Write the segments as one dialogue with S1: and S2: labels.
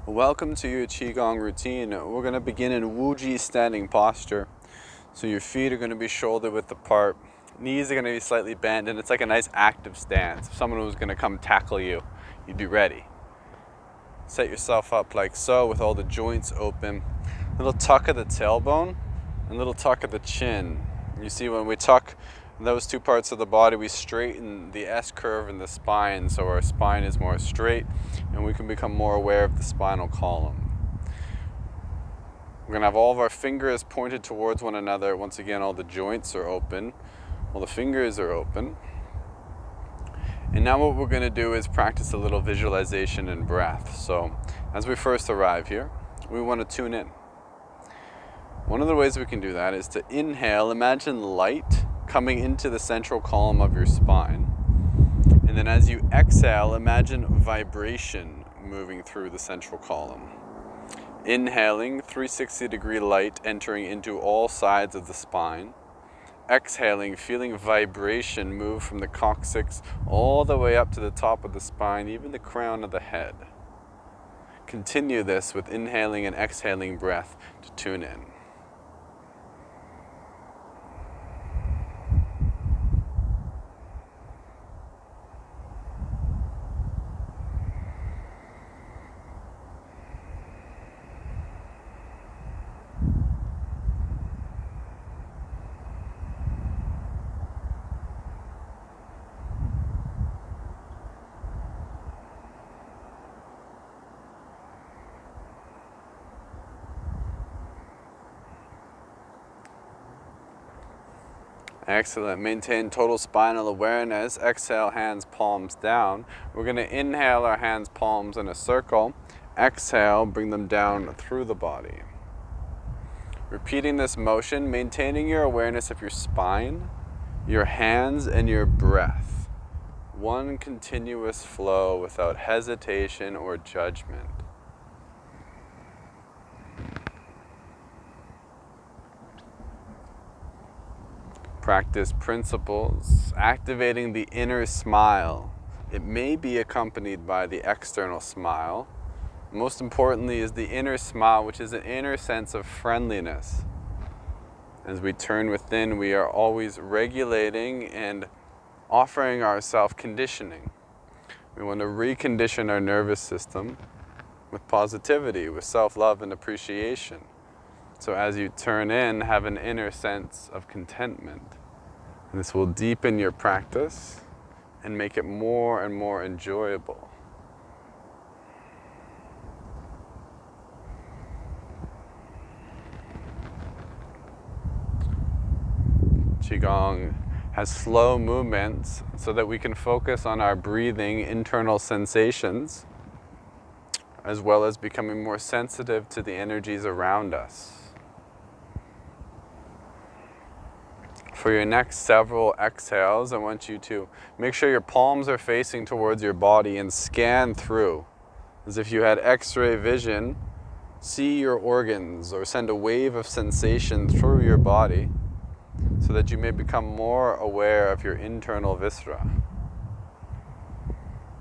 S1: Welcome to your Qigong routine. We're going to begin in Wuji standing posture. So your feet are going to be shoulder width apart, knees are going to be slightly bent, and it's like a nice active stance. If someone was going to come tackle you, you'd be ready. Set yourself up like so with all the joints open. Little tuck of the tailbone and little tuck of the chin. You see, when we tuck those two parts of the body, we straighten the S curve in the spine, so our spine is more straight and we can become more aware of the spinal column. We're going to have all of our fingers pointed towards one another. Once again, all the joints are open, all the fingers are open. And now what we're going to do is practice a little visualization and breath. So as we first arrive here, we want to tune in. One of the ways we can do that is to inhale, imagine light coming into the central column of your spine. And then as you exhale, imagine vibration moving through the central column. Inhaling, 360-degree light entering into all sides of the spine. Exhaling, feeling vibration move from the coccyx all the way up to the top of the spine, even the crown of the head. Continue this with inhaling and exhaling breath to tune in. Excellent. Maintain total spinal awareness. Exhale, hands, palms down. We're going to inhale our hands, palms in a circle. Exhale, bring them down through the body. Repeating this motion, maintaining your awareness of your spine, your hands, and your breath. One continuous flow without hesitation or judgment. Practice principles, activating the inner smile. It may be accompanied by the external smile. Most importantly is the inner smile, which is an inner sense of friendliness. As we turn within, we are always regulating and offering ourselves conditioning. We want to recondition our nervous system with positivity, with self-love and appreciation. So as you turn in, have an inner sense of contentment. And this will deepen your practice and make it more and more enjoyable. Qigong has slow movements so that we can focus on our breathing, internal sensations, as well as becoming more sensitive to the energies around us. For your next several exhales, I want you to make sure your palms are facing towards your body and scan through. As if you had X-ray vision, see your organs or send a wave of sensation through your body so that you may become more aware of your internal viscera.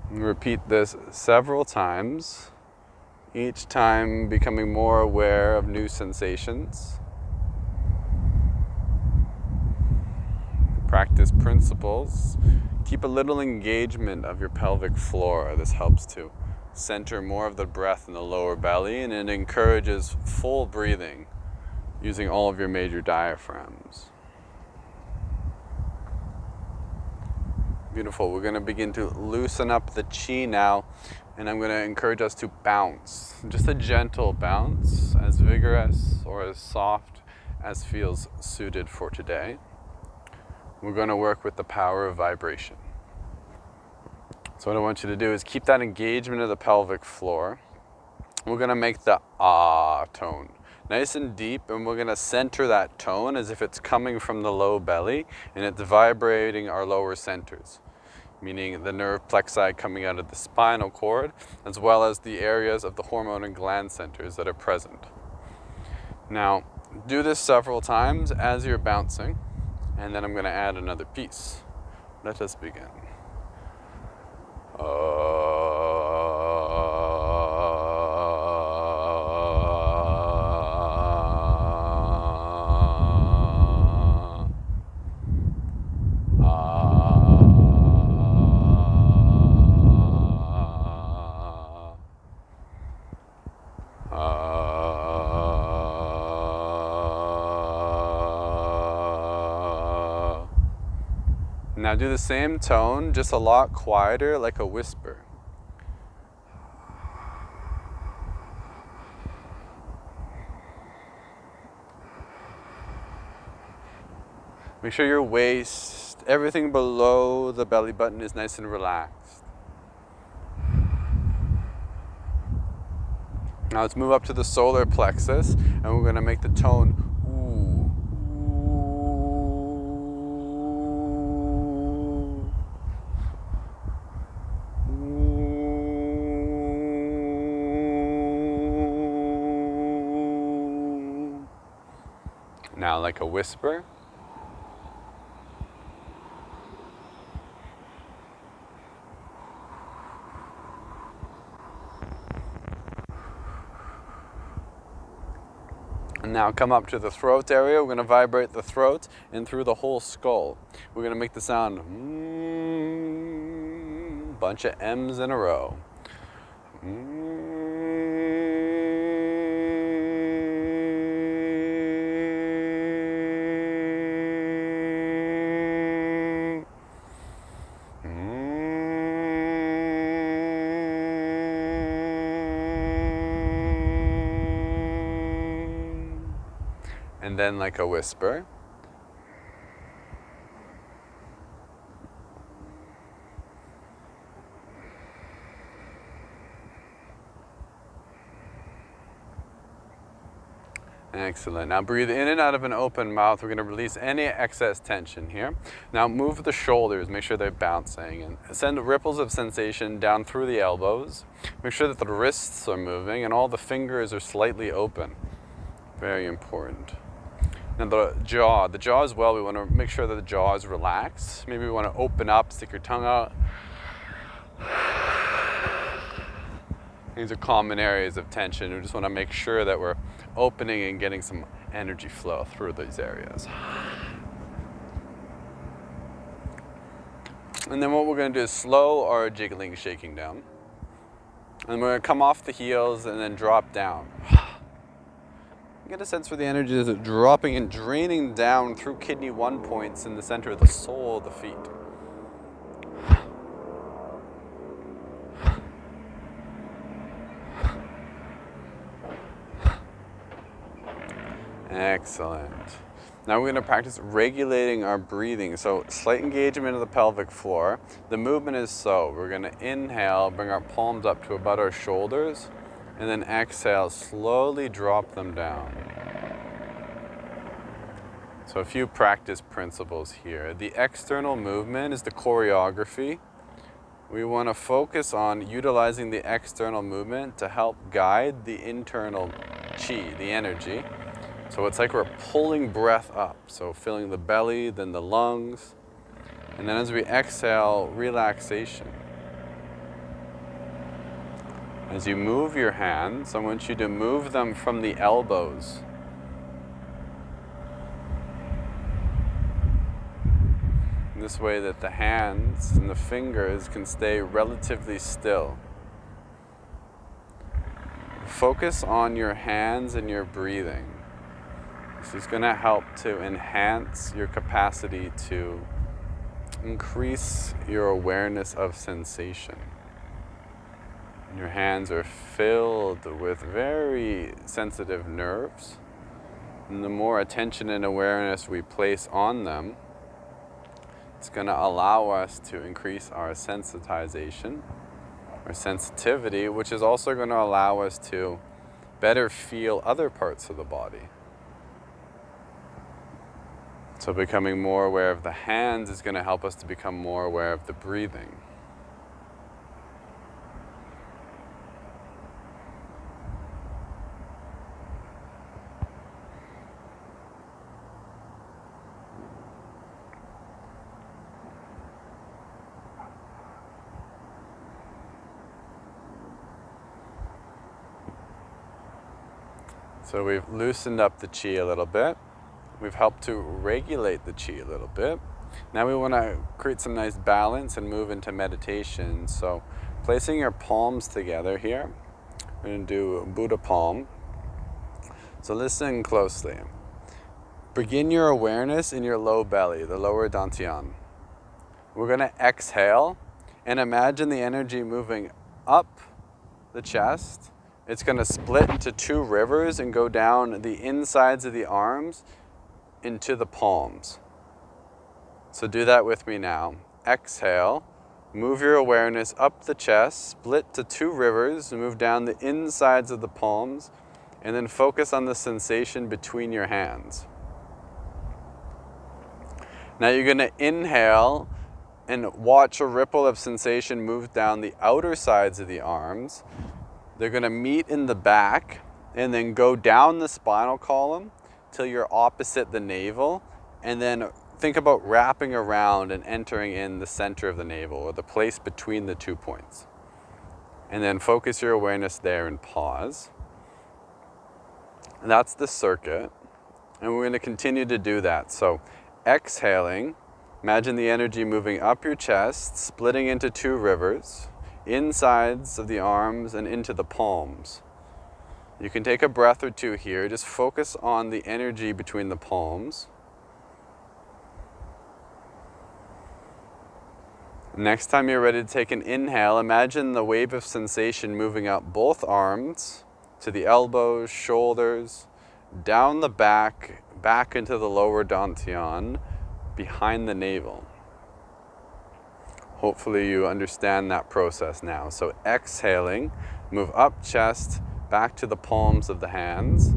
S1: And repeat this several times, each time becoming more aware of new sensations. Practice principles. Keep a little engagement of your pelvic floor. This helps to center more of the breath in the lower belly, and it encourages full breathing using all of your major diaphragms. Beautiful. We're going to begin to loosen up the chi now, and I'm going to encourage us to bounce. Just a gentle bounce, as vigorous or as soft as feels suited for today. We're going to work with the power of vibration. So what I want you to do is keep that engagement of the pelvic floor. We're going to make the ah tone nice and deep, and we're going to center that tone as if it's coming from the low belly and it's vibrating our lower centers, meaning the nerve plexi coming out of the spinal cord, as well as the areas of the hormone and gland centers that are present. Now, do this several times as you're bouncing. And then I'm going to add another piece. Let us begin. Now do the same tone, just a lot quieter, like a whisper. Make sure your waist, everything below the belly button is nice and relaxed. Now let's move up to the solar plexus, and we're going to make the tone ooh. Ooh. Now like a whisper. And now come up to the throat area. We're going to vibrate the throat and through the whole skull. We're going to make the sound bunch of M's in a row. And then like a whisper. Excellent. Now breathe in and out of an open mouth. We're going to release any excess tension here. Now move the shoulders. Make sure they're bouncing. And send ripples of sensation down through the elbows. Make sure that the wrists are moving and all the fingers are slightly open. Very important. Now the jaw as well, we want to make sure that the jaw is relaxed. Maybe we want to open up, stick your tongue out. These are common areas of tension. We just want to make sure that we're opening and getting some energy flow through these areas. And then what we're going to do is slow our jiggling, shaking down. And we're going to come off the heels and then drop down. Get a sense for the energy as it's dropping and draining down through kidney 1 points in the center of the sole of the feet. Excellent. Now we're going to practice regulating our breathing. So slight engagement of the pelvic floor. The movement is so. We're going to inhale, bring our palms up to about our shoulders. And then exhale, slowly drop them down. So a few practice principles here. The external movement is the choreography. We want to focus on utilizing the external movement to help guide the internal chi, the energy. So it's like we're pulling breath up. So filling the belly, then the lungs. And then as we exhale, relaxation. As you move your hands, I want you to move them from the elbows. This way that the hands and the fingers can stay relatively still. Focus on your hands and your breathing. This is going to help to enhance your capacity to increase your awareness of sensation. Your hands are filled with very sensitive nerves, and the more attention and awareness we place on them, it's going to allow us to increase our sensitization, our sensitivity, which is also going to allow us to better feel other parts of the body. So becoming more aware of the hands is going to help us to become more aware of the breathing. So we've loosened up the chi a little bit. We've helped to regulate the chi a little bit. Now we want to create some nice balance and move into meditation. So placing your palms together here, we're going to do Buddha palm. So listen closely. Begin your awareness in your low belly, the lower dantian. We're going to exhale and imagine the energy moving up the chest. It's going to split into two rivers and go down the insides of the arms into the palms. So do that with me now. Exhale, move your awareness up the chest, split to two rivers, move down the insides of the palms, and then focus on the sensation between your hands. Now you're going to inhale and watch a ripple of sensation move down the outer sides of the arms. They're going to meet in the back and then go down the spinal column till you're opposite the navel, and then think about wrapping around and entering in the center of the navel, or the place between the 2 points. And then focus your awareness there and pause. And that's the circuit. And we're going to continue to do that. So exhaling, imagine the energy moving up your chest, splitting into two rivers, insides of the arms and into the palms. You can take a breath or two here. Just focus on the energy between the palms. Next time you're ready to take an inhale, imagine the wave of sensation moving up both arms to the elbows, shoulders, down the back, back into the lower dantian, behind the navel. Hopefully you understand that process now. So exhaling, move up chest, back to the palms of the hands.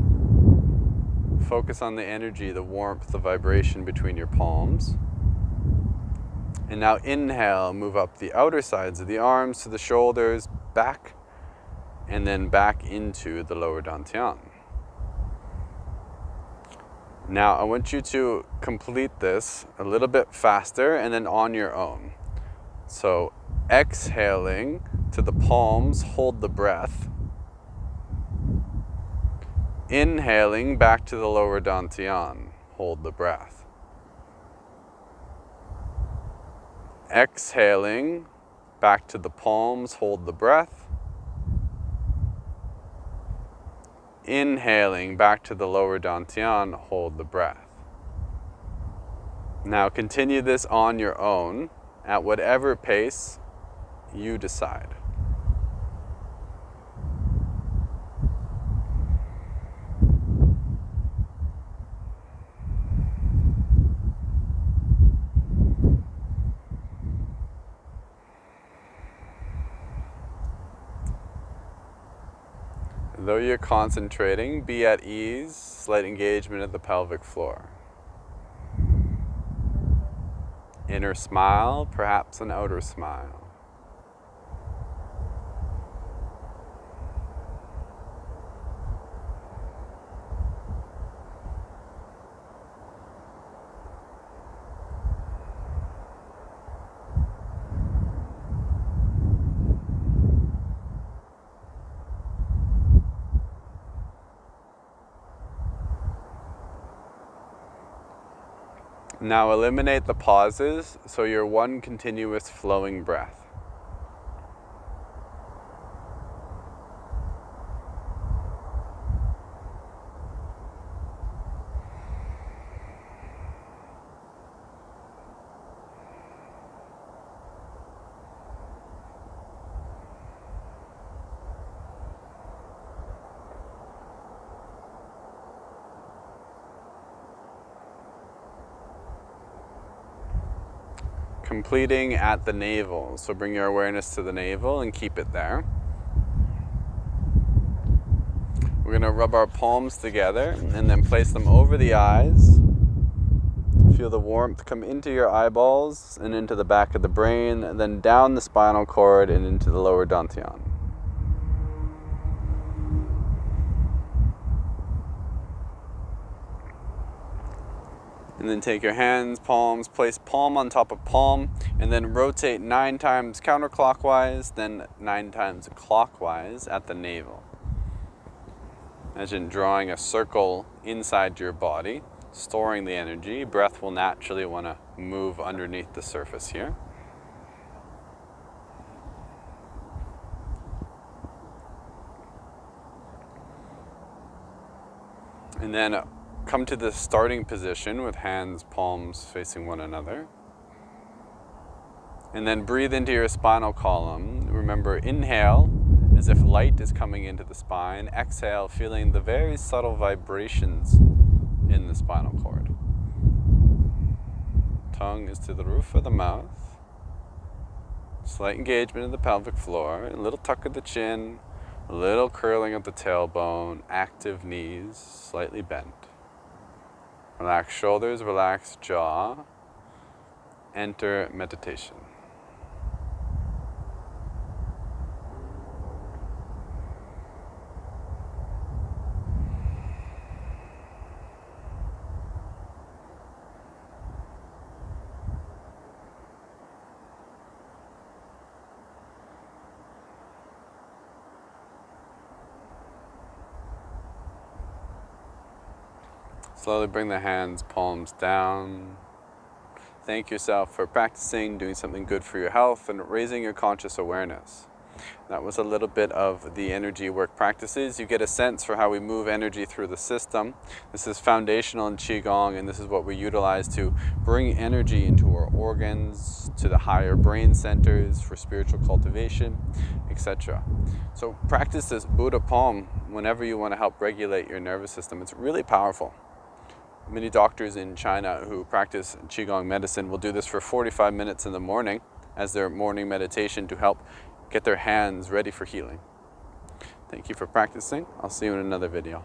S1: Focus on the energy, the warmth, the vibration between your palms. And now inhale, move up the outer sides of the arms to the shoulders, back, and then back into the lower dantian. Now I want you to complete this a little bit faster and then on your own. So exhaling to the palms, hold the breath. Inhaling back to the lower dantian, hold the breath. Exhaling back to the palms, hold the breath. Inhaling back to the lower dantian, hold the breath. Now continue this on your own at whatever pace you decide. Though you're concentrating, be at ease, slight engagement of the pelvic floor. Inner smile, perhaps an outer smile. Now eliminate the pauses so you're one continuous flowing breath. Completing at the navel. So bring your awareness to the navel and keep it there. We're going to rub our palms together and then place them over the eyes. Feel the warmth come into your eyeballs and into the back of the brain, and then down the spinal cord and into the lower dantian. And then take your hands, palms, place palm on top of palm, and then rotate 9 times counterclockwise, then 9 times clockwise at the navel. Imagine drawing a circle inside your body, storing the energy. Breath will naturally want to move underneath the surface here. And then come to the starting position with hands, palms facing one another. And then breathe into your spinal column. Remember, inhale as if light is coming into the spine. Exhale, feeling the very subtle vibrations in the spinal cord. Tongue is to the roof of the mouth. Slight engagement of the pelvic floor. A little tuck of the chin. A little curling of the tailbone. Active knees, slightly bent. Relax shoulders, relax jaw. Enter meditation. Slowly bring the hands, palms down. Thank yourself for practicing, doing something good for your health, and raising your conscious awareness. That was a little bit of the energy work practices. You get a sense for how we move energy through the system. This is foundational in Qigong, and this is what we utilize to bring energy into our organs, to the higher brain centers for spiritual cultivation, etc. So practice this Buddha palm whenever you want to help regulate your nervous system. It's really powerful. Many doctors in China who practice Qigong medicine will do this for 45 minutes in the morning as their morning meditation to help get their hands ready for healing. Thank you for practicing. I'll see you in another video.